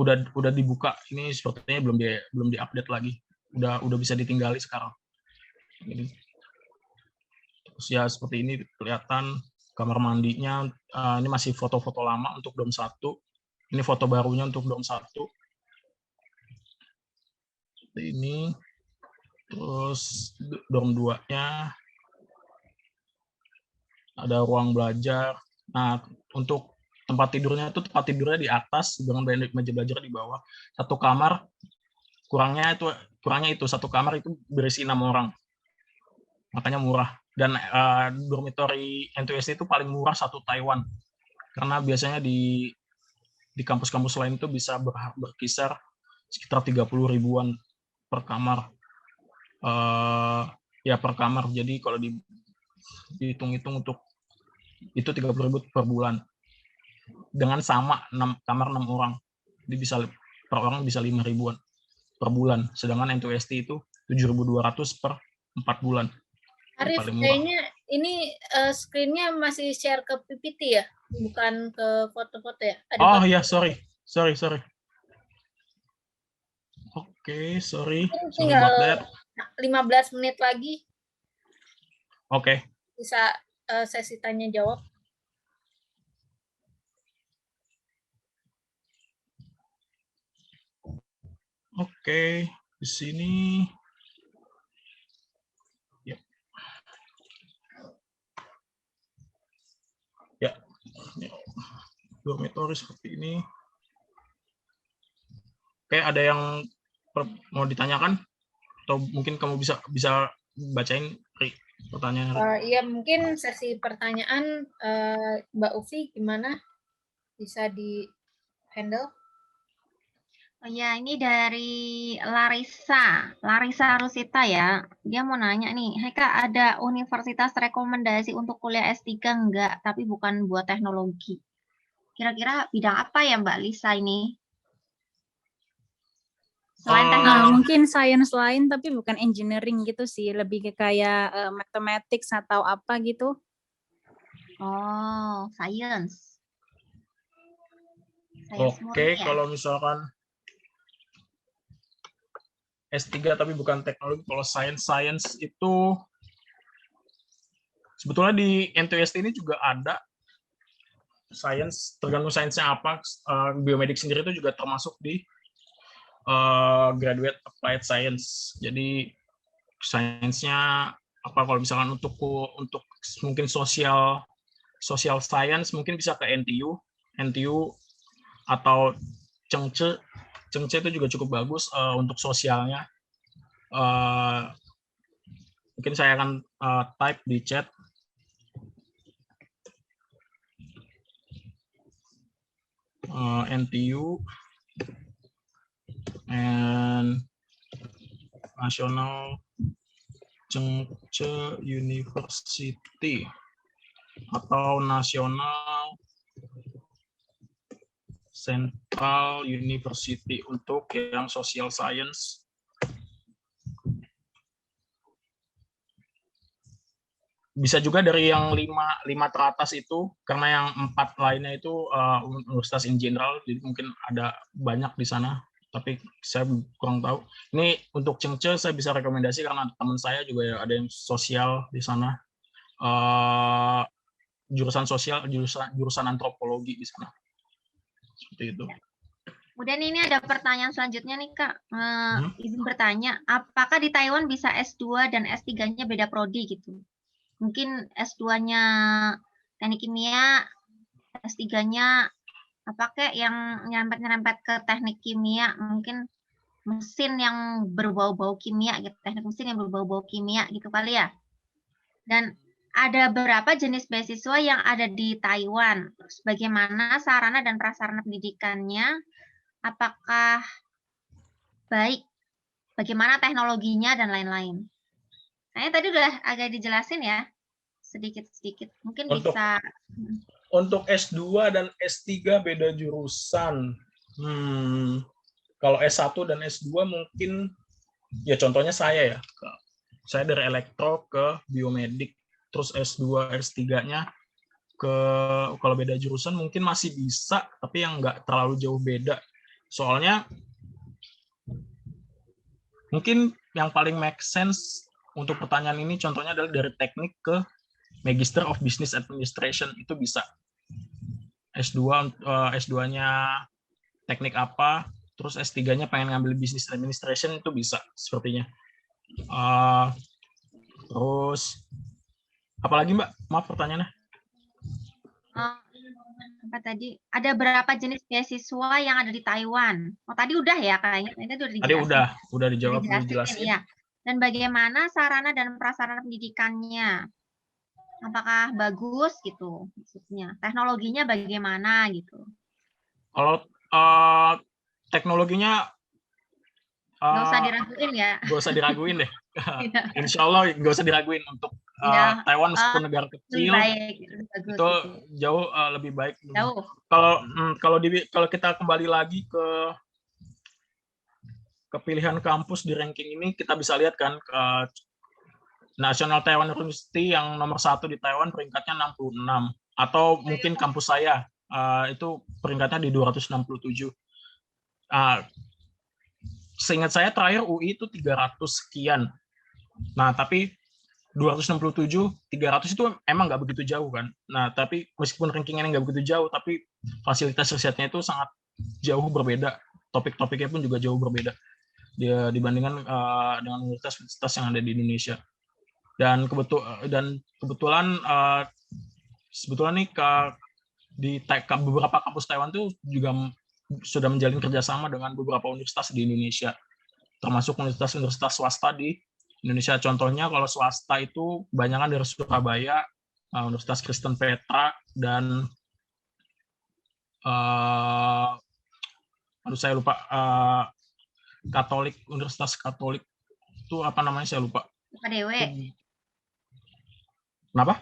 Udah dibuka. Ini sepertinya belum diupdate lagi. Udah bisa ditinggali sekarang. Ini. Terus ya seperti ini kelihatan kamar mandinya. Ini masih foto-foto lama untuk dorm 1. Ini foto barunya untuk dorm 1. Seperti ini. Terus dorm 2-nya ada ruang belajar. Nah, untuk tempat tidurnya di atas dengan meja belajar di bawah. Satu kamar kurangnya itu satu kamar itu berisi 6 orang. Makanya murah. Dan dormitory NTUST itu paling murah satu Taiwan. Karena biasanya di kampus-kampus lain itu bisa berkisar sekitar 30 ribuan per kamar. Per kamar. Jadi kalau dihitung-hitung untuk itu 30 ribu per bulan. Dengan sama kamar 6 orang. Jadi bisa per orang bisa 5 ribuan per bulan. Sedangkan NTUST itu 7.200 per 4 bulan. Arif, kayaknya ini screen-nya masih share ke PPT ya? Bukan ke foto-foto ya? Ada iya, sorry. Oke, sorry Tinggal about that. 15 menit lagi Oke. bisa sesi tanya jawab. Oke, di sini. Ya. Ya. Dormitory seperti ini. Oke, ada yang mau ditanyakan? Atau mungkin kamu bisa bacain pertanyaan? Iya, mungkin sesi pertanyaan Mbak Ufi gimana? Bisa di-handle? Oh ya, ini dari Larissa Rusita ya. Dia mau nanya nih, hai Kak, ada universitas rekomendasi untuk kuliah S3 enggak, tapi bukan buat teknologi. Kira-kira bidang apa ya Mbak Lisa ini? Selain teknologi. Mungkin science lain tapi bukan engineering gitu sih, lebih ke kayak mathematics atau apa gitu. Oh, science. Oke, kalau misalkan S3 tapi bukan teknologi, kalau science itu sebetulnya di NTUST ini juga ada science, tergantung sainsnya apa. Biomedik sendiri itu juga termasuk di graduate applied science. Jadi sainsnya apa, kalau misalkan untuk mungkin social science mungkin bisa ke NTU atau Chengce itu juga cukup bagus untuk sosialnya. Mungkin saya akan type di chat. NTU and National Chengce University atau National Central University untuk yang social science. Bisa juga dari yang 5 teratas itu, karena yang 4 lainnya itu universitas in general, jadi mungkin ada banyak di sana, tapi saya kurang tahu. Ini untuk Chengce saya bisa rekomendasi karena teman saya juga ada yang sosial di sana, jurusan sosial, jurusan antropologi di sana. Seperti itu. Kemudian ini ada pertanyaan selanjutnya nih Kak, izin bertanya, apakah di Taiwan bisa S2 dan S3-nya beda prodi gitu? Mungkin S2-nya teknik kimia, S3-nya apa kayak yang nyerempet-nyerempet ke teknik kimia, mungkin mesin yang berbau-bau kimia gitu, teknik mesin yang berbau-bau kimia gitu kali ya. Dan ada berapa jenis beasiswa yang ada di Taiwan? Terus bagaimana sarana dan prasarana pendidikannya? Apakah baik? Bagaimana teknologinya dan lain-lain? Kayaknya tadi udah agak dijelasin ya, sedikit-sedikit. Mungkin bisa. Untuk S2 dan S3 beda jurusan. Kalau S1 dan S2 mungkin, ya contohnya saya ya. Saya dari elektro ke biomedik. Terus S2, S3-nya kalau beda jurusan mungkin masih bisa, tapi yang nggak terlalu jauh beda. Soalnya mungkin yang paling make sense untuk pertanyaan ini contohnya adalah dari teknik ke Magister of Business Administration, itu bisa. S2-nya teknik apa, terus S3-nya pengen ngambil Business Administration, itu bisa sepertinya. Terus apalagi Mbak? Maaf pertanyaannya. Apa tadi? Ada berapa jenis beasiswa yang ada di Taiwan? Oh, tadi udah ya kayaknya. Tadi udah dijawab, dijelasin. Ya. Dan bagaimana sarana dan prasarana pendidikannya? Apakah bagus gitu maksudnya? Teknologinya bagaimana gitu? Kalau teknologinya nggak usah diraguin ya. Nggak usah diraguin deh. Insya Allah nggak usah diraguin untuk Taiwan meskipun negara kecil, bagus, itu jauh lebih baik. Jauh. Kalau kita kembali lagi ke pilihan kampus di ranking ini, kita bisa lihat kan National Taiwan University yang nomor 1 di Taiwan peringkatnya 66, atau mungkin kampus saya itu peringkatnya di 267. seingat saya terakhir UI itu 300 sekian. Nah, tapi 267, 300 itu emang nggak begitu jauh kan. Nah, tapi meskipun rankingnya nggak begitu jauh, tapi fasilitas risetnya itu sangat jauh berbeda. Topik-topiknya pun juga jauh berbeda dia dibandingkan dengan universitas-universitas yang ada di Indonesia. Dan kebetulan nih di beberapa kampus Taiwan itu juga sudah menjalin kerjasama dengan beberapa universitas di Indonesia, termasuk universitas-universitas swasta di Indonesia. Contohnya kalau swasta itu kebanyakan dari Surabaya, Universitas Kristen Petra, dan saya lupa, Universitas Katolik itu apa namanya, saya lupa. UPDW. Kenapa?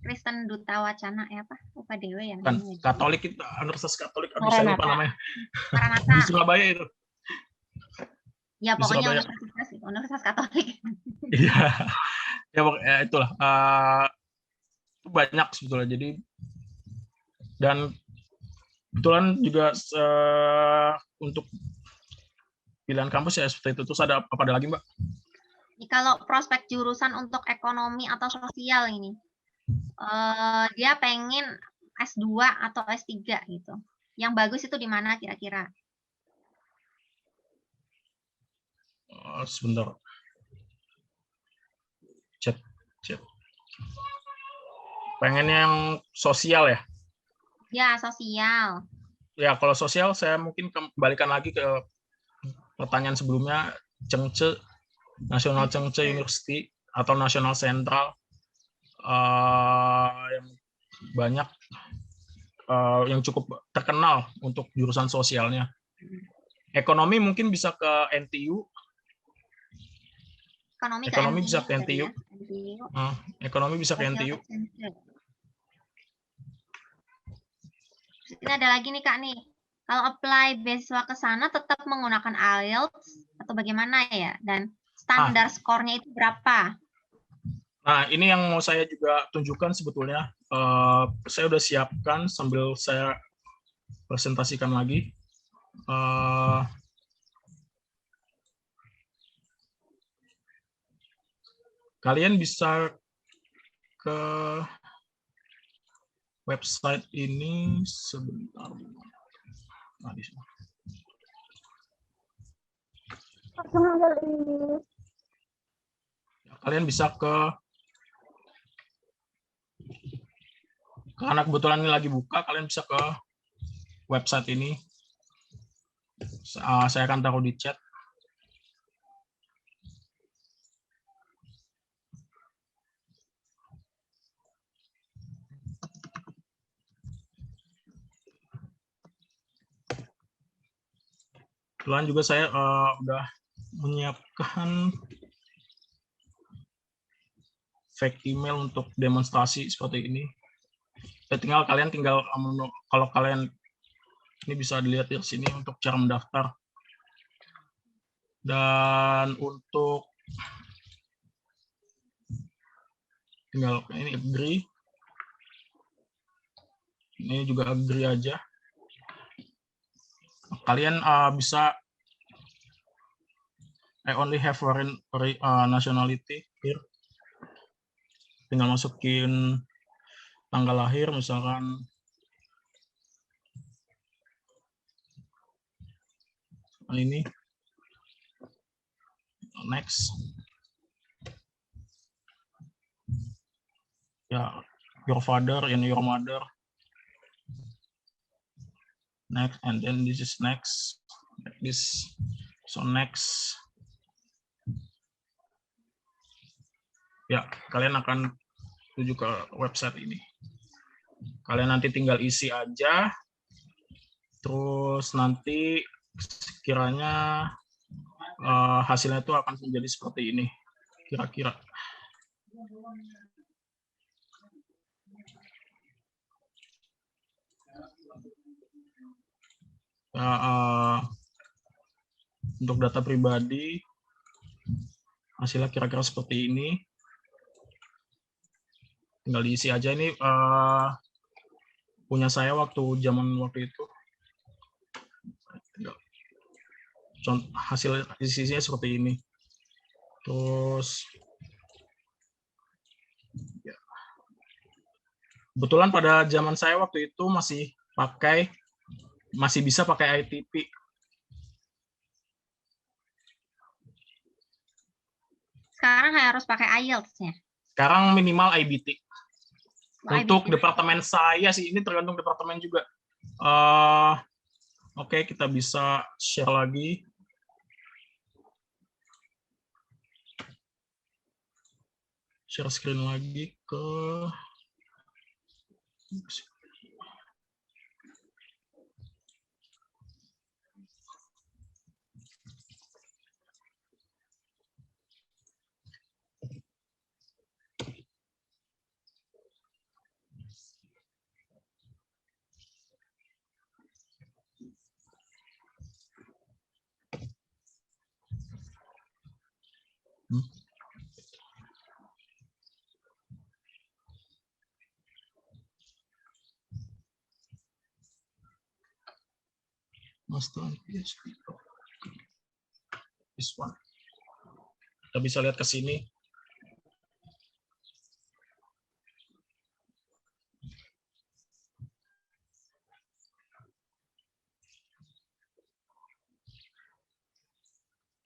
Kristen Duta Wacana ya apa? UPDW ya. Kan Katolik itu Universitas Katolik, saya lupa namanya. Maranatha. Di Surabaya itu. Ya Di pokoknya Surabaya. Universitas Katolik. Iya. Ya pokoknya itulah. Banyak sebetulnya. Jadi dan kebetulan juga untuk pilihan kampus ya seperti itu. Terus ada apa lagi, Mbak? Kalau prospek jurusan untuk ekonomi atau sosial ini, dia pengen S2 atau S3 gitu. Yang bagus itu di mana kira-kira? Sebentar. Chat. Pengen yang sosial ya? Ya, sosial. Ya, kalau sosial saya mungkin kembalikan lagi ke pertanyaan sebelumnya, Chengce, National Chengce University atau National Central, yang banyak yang cukup terkenal untuk jurusan sosialnya. Ekonomi mungkin bisa ke NTU. Ekonomi bisa ke NTU. Ekonomi bisa ke NTU. Ini ada lagi nih Kak nih. Kalau apply beasiswa ke sana tetap menggunakan IELTS atau bagaimana ya? Dan standar skornya itu berapa? Nah, ini yang mau saya juga tunjukkan sebetulnya. Saya udah siapkan sambil saya presentasikan lagi. Kalian bisa ke website ini sebentar. Nah, di sini. Kalian bisa karena kebetulan ini lagi buka, kalian bisa ke website ini. Saya akan taruh di chat. Kebetulan juga saya udah menyiapkan fake email untuk demonstrasi seperti ini. Tinggal kalau kalian ini bisa dilihat di sini untuk cara mendaftar. Dan untuk tinggal ini agree. Ini juga agree aja. Kalian bisa I only have foreign nationality here. Tinggal masukin tanggal lahir misalkan ini. Next. Ya, your father and your mother. Next, and then this is next. Like this. So next. Ya, kalian akan tuju ke website ini. Kalian nanti tinggal isi aja. Terus nanti sekiranya hasilnya itu akan menjadi seperti ini. Kira-kira. Untuk data pribadi, hasilnya kira-kira seperti ini. Tinggal diisi aja. Ini punya saya waktu itu. Hasil isinya seperti ini. Terus ya. Kebetulan pada zaman saya waktu itu masih bisa pakai ITP. Sekarang harus pakai IELTS-nya. Sekarang minimal IBT. Untuk IBT. departemen saya sih, ini tergantung departemen juga. Oke, kita bisa share lagi. Share screen lagi ke... Master PhD. This one. Kita bisa lihat ke sini.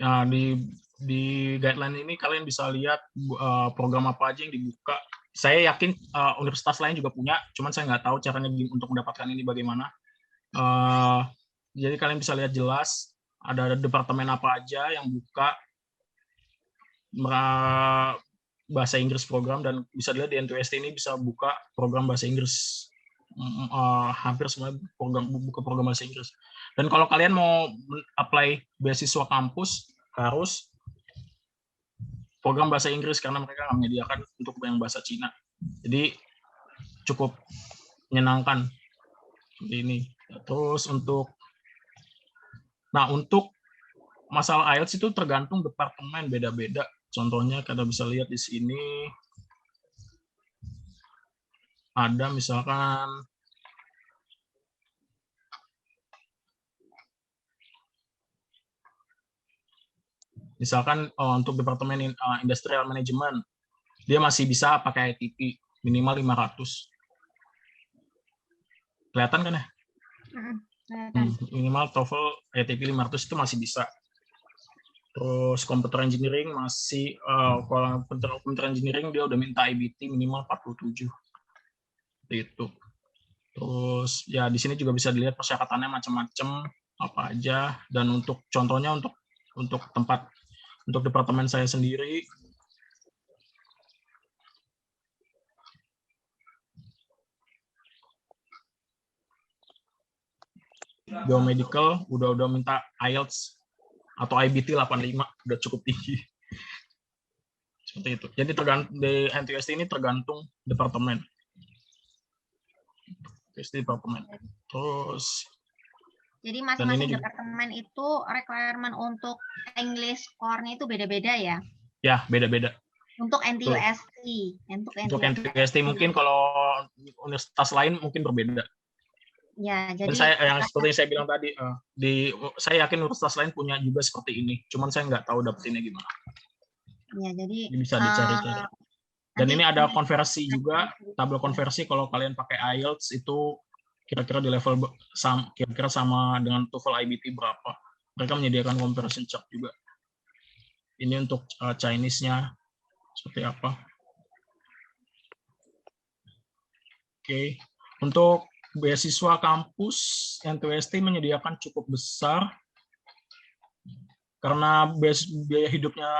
Nah, di guideline ini kalian bisa lihat program apa aja yang dibuka. Saya yakin universitas lain juga punya, cuman saya nggak tahu caranya untuk mendapatkan ini bagaimana. Jadi kalian bisa lihat jelas ada departemen apa aja yang buka bahasa Inggris program, dan bisa dilihat di N2ST ini bisa buka program bahasa Inggris. Hampir semua buka program bahasa Inggris. Dan kalau kalian mau apply beasiswa kampus, harus program bahasa Inggris karena mereka nggak menyediakan untuk yang bahasa Cina. Jadi cukup menyenangkan seperti ini. Terus untuk masalah IELTS itu tergantung departemen, beda-beda. Contohnya kita bisa lihat di sini ada misalkan untuk departemen industrial management, dia masih bisa pakai ITP minimal 500. Kelihatan kan ya? Minimal TOEFL ITP 500 itu masih bisa. Terus computer engineering masih, kalau computer engineering dia udah minta IBT minimal 47. Itu. Terus ya di sini juga bisa dilihat persyaratannya macam-macam apa aja, dan untuk contohnya untuk departemen saya sendiri biomedical udah minta IELTS atau IBT 85, udah cukup tinggi. Seperti itu. Jadi di N2ST ini tergantung departemen. Terus jadi masing-masing departemen itu requirement untuk English score-nya itu beda-beda ya? Ya, beda-beda. Untuk NTUST. Untuk NTUST mungkin kalau universitas lain mungkin berbeda. Ya, jadi seperti yang saya bilang tadi, saya yakin universitas lain punya juga seperti ini. Cuman saya nggak tahu dapetinnya gimana. Ya, jadi bisa dicari-cari. Dan ini ada konversi juga, tabel konversi kalau kalian pakai IELTS itu kira-kira di level kira-kira sama dengan TOEFL IBT berapa. Mereka menyediakan comparison chart juga. Ini untuk Chinese-nya seperti apa. Oke. Untuk beasiswa kampus, N2ST menyediakan cukup besar karena biaya hidupnya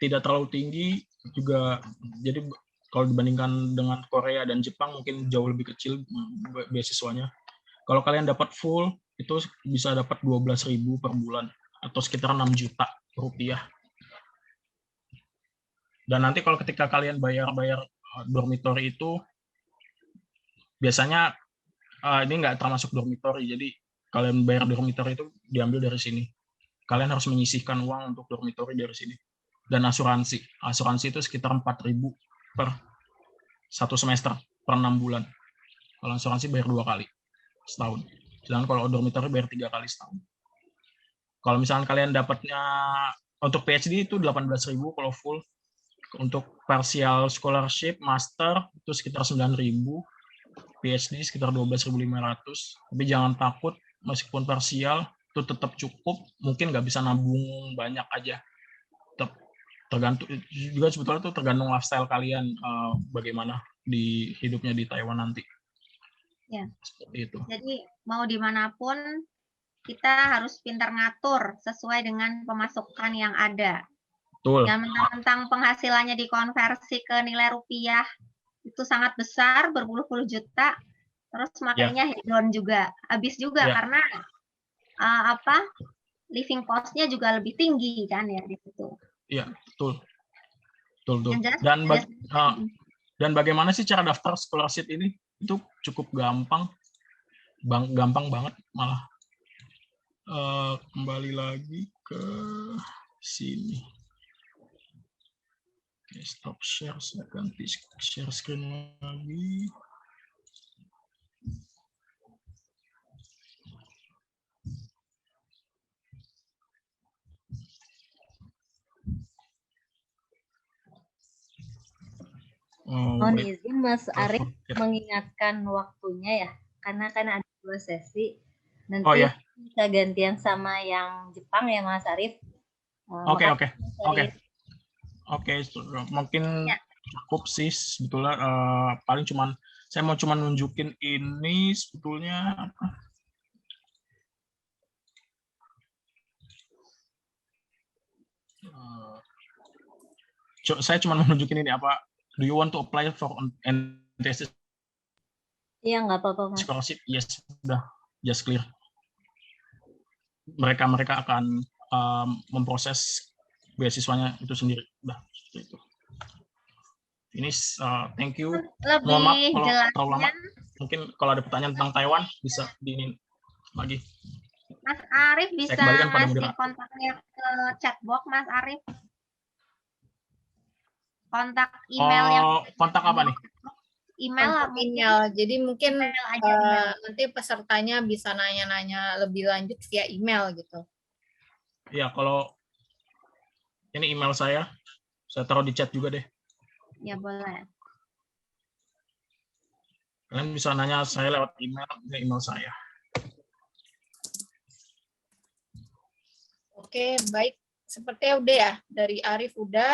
tidak terlalu tinggi juga. Jadi kalau dibandingkan dengan Korea dan Jepang mungkin jauh lebih kecil beasiswanya. Kalau kalian dapat full itu bisa dapat 12.000 per bulan atau sekitar 6 juta rupiah. Dan nanti kalau ketika kalian bayar dormitory itu biasanya ini nggak termasuk dormitory, jadi kalian bayar dormitory itu diambil dari sini. Kalian harus menyisihkan uang untuk dormitory dari sini. Dan asuransi itu sekitar 4.000 per 1 semester per 6 bulan. Kalau asuransi bayar 2 kali setahun. Sedangkan kalau dormitory bayar 3 kali setahun. Kalau misalnya kalian dapatnya untuk PhD itu 18.000 kalau full. Untuk partial scholarship, master itu sekitar 9.000, PhD sekitar 12.500. Tapi jangan takut, meskipun parsial itu tetap cukup. Mungkin nggak bisa nabung banyak aja. Tetap tergantung juga sebetulnya itu tergantung lifestyle kalian bagaimana di hidupnya di Taiwan nanti. Ya. Seperti itu. Jadi mau dimanapun kita harus pintar ngatur sesuai dengan pemasukan yang ada. Betul. Yang mentang-mentang penghasilannya dikonversi ke nilai rupiah itu sangat besar, berpuluh-puluh juta, terus makanya hedon juga, habis juga karena living cost-nya juga lebih tinggi kan ya di situ. Iya, betul. Dan bagaimana sih cara daftar scholarship ini? Itu cukup gampang, gampang banget malah. Kembali lagi ke sini. Oke, stop share, saya ganti share screen lagi. Mohon izin Mas Arief mengingatkan waktunya ya, karena kan ada 2 sesi. Nanti bisa gantian sama yang Jepang ya Mas Arief. Oke. Mungkin cukup sih sebetulnya. Paling saya mau nunjukin ini sebetulnya apa? Saya cuma mau nunjukin ini apa? Do you want to apply for NTS? Iya, nggak apa-apa Mas. Scholarship, yes, sudah, just clear. Mereka akan memproses beasiswanya itu sendiri. Udah, seperti itu. Finish. Thank you. Mohon maaf kalau terlalu lama. Mungkin kalau ada pertanyaan tentang Taiwan bisa diinin lagi. Mas Arief bisa ngasih kontaknya ke chatbox Mas Arief. Kontak email yang kontak apa nih? Email. Jadi mungkin nanti pesertanya bisa nanya-nanya lebih lanjut via email gitu. Iya, kalau ini email saya taruh di chat juga deh. Ya boleh. Kalian bisa nanya saya lewat email saya. Oke, baik. Sepertinya udah ya, dari Arief udah.